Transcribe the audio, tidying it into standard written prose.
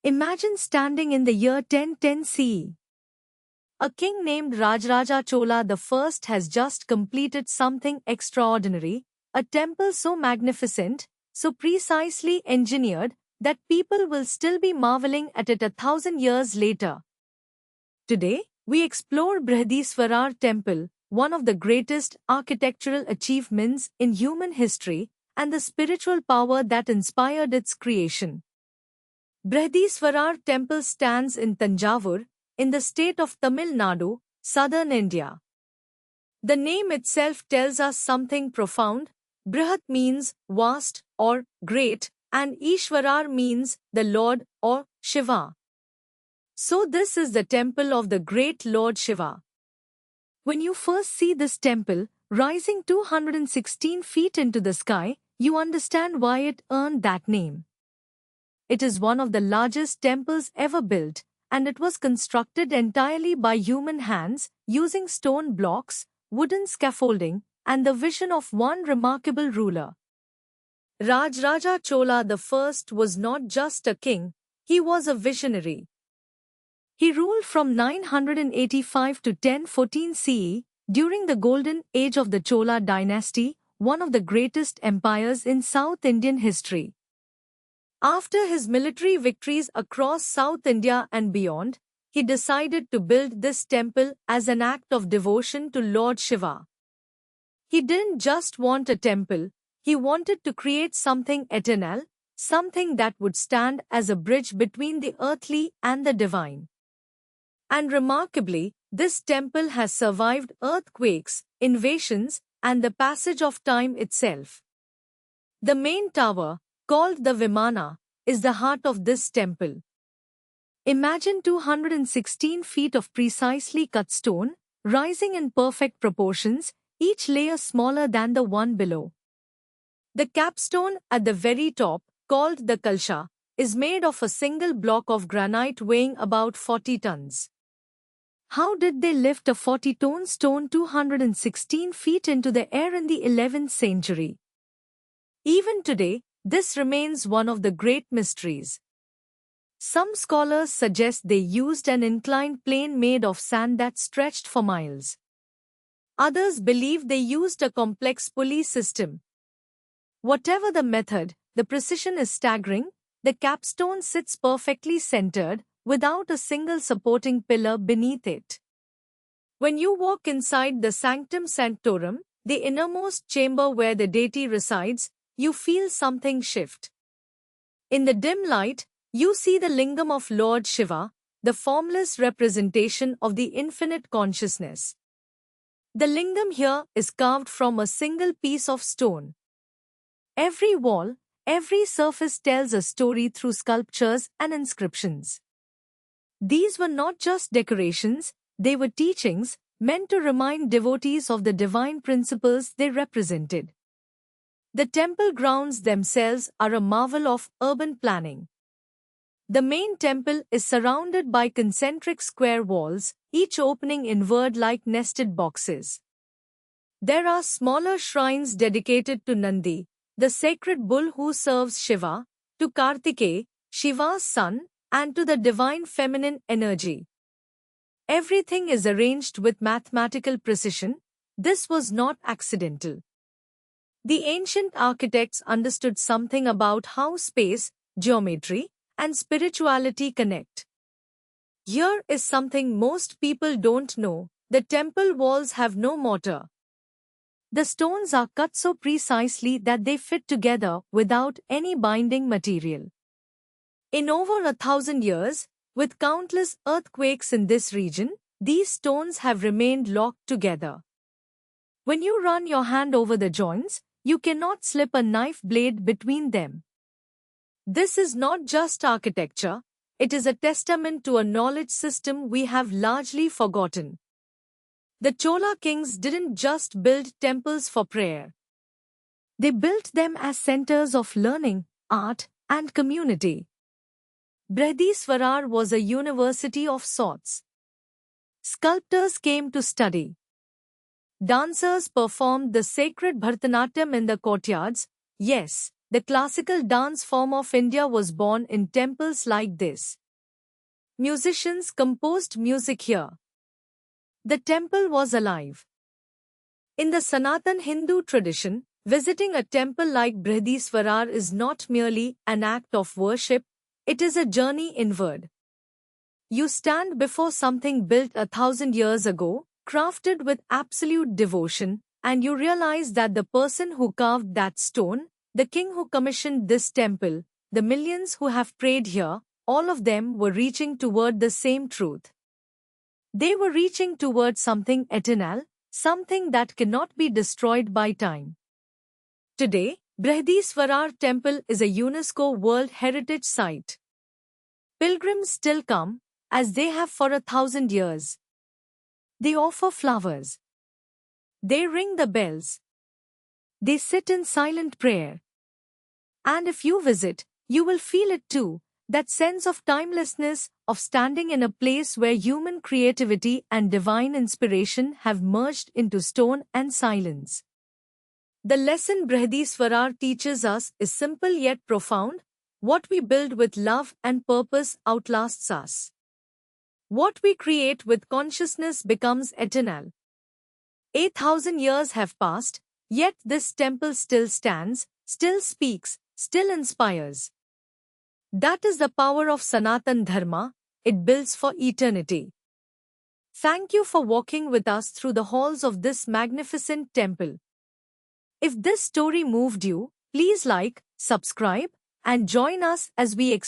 Imagine standing in the year 1010 CE. A king named Rajaraja Chola I has just completed something extraordinary, a temple so magnificent, so precisely engineered, that people will still be marveling at it 1,000 years later. Today, we explore Brihadeeswarar temple, one of the greatest architectural achievements in human history, and the spiritual power that inspired its creation. Brihadeeswarar temple stands in Tanjavur, in the state of Tamil Nadu, southern India. The name itself tells us something profound. Brihat means vast or great, and Ishwarar means the Lord or Shiva. So this is the temple of the great Lord Shiva. When you first see this temple, rising 216 feet into the sky, you understand why it earned that name. It is one of the largest temples ever built, and it was constructed entirely by human hands, using stone blocks, wooden scaffolding, and the vision of one remarkable ruler. Rajaraja Chola I was not just a king, he was a visionary. He ruled from 985 to 1014 CE, during the golden age of the Chola dynasty, one of the greatest empires in South Indian history. After his military victories across South India and beyond, he decided to build this temple as an act of devotion to Lord Shiva. He didn't just want a temple, he wanted to create something eternal, something that would stand as a bridge between the earthly and the divine. And remarkably, this temple has survived earthquakes, invasions, and the passage of time itself. The main tower, called the Vimana, is the heart of this temple. Imagine 216 feet of precisely cut stone, rising in perfect proportions, each layer smaller than the one below. The capstone at the very top, called the Kalsha, is made of a single block of granite weighing about 40 tons. How did they lift a 40-ton stone 216 feet into the air in the 11th century? Even today, this remains one of the great mysteries. Some scholars suggest they used an inclined plane made of sand that stretched for miles. Others believe they used a complex pulley system. Whatever the method, the precision is staggering. The capstone sits perfectly centered, without a single supporting pillar beneath it. When you walk inside the Sanctum Sanctorum, the innermost chamber where the deity resides, you feel something shift. In the dim light, you see the lingam of Lord Shiva, the formless representation of the infinite consciousness. The lingam here is carved from a single piece of stone. Every wall, every surface tells a story through sculptures and inscriptions. These were not just decorations, they were teachings, meant to remind devotees of the divine principles they represented. The temple grounds themselves are a marvel of urban planning. The main temple is surrounded by concentric square walls, each opening inward like nested boxes. There are smaller shrines dedicated to Nandi, the sacred bull who serves Shiva, to Kartikeya, Shiva's son, and to the divine feminine energy. Everything is arranged with mathematical precision. This was not accidental. The ancient architects understood something about how space, geometry, and spirituality connect. Here is something most people don't know: the temple walls have no mortar. The stones are cut so precisely that they fit together without any binding material. In over 1,000 years, with countless earthquakes in this region, these stones have remained locked together. When you run your hand over the joints, you cannot slip a knife blade between them. This is not just architecture, it is a testament to a knowledge system we have largely forgotten. The Chola kings didn't just build temples for prayer. They built them as centers of learning, art, and community. Brihadeeswarar was a university of sorts. Sculptors came to study. Dancers performed the sacred Bharatanatyam in the courtyards. Yes, The classical dance form of India was born in temples like this. Musicians composed music here. The temple was alive. In the Sanatan Hindu tradition, visiting a temple like Brihadeeswarar is not merely an act of worship, it is a journey inward. You stand before something built 1,000 years ago, crafted with absolute devotion, and you realize that the person who carved that stone, the king who commissioned this temple, the millions who have prayed here, all of them were reaching toward the same truth. They were reaching toward something eternal, something that cannot be destroyed by time. Today, Brihadeeswarar Temple is a UNESCO World Heritage Site. Pilgrims still come, as they have for 1,000 years. They offer flowers. They ring the bells. They sit in silent prayer. And if you visit, you will feel it too, that sense of timelessness, of standing in a place where human creativity and divine inspiration have merged into stone and silence. The lesson Brihadeeswarar teaches us is simple yet profound. What we build with love and purpose outlasts us. What we create with consciousness becomes eternal. 8,000 years have passed, yet this temple still stands, still speaks, still inspires. That is the power of Sanatan Dharma, it builds for eternity. Thank you for walking with us through the halls of this magnificent temple. If this story moved you, please like, subscribe, and join us as we explore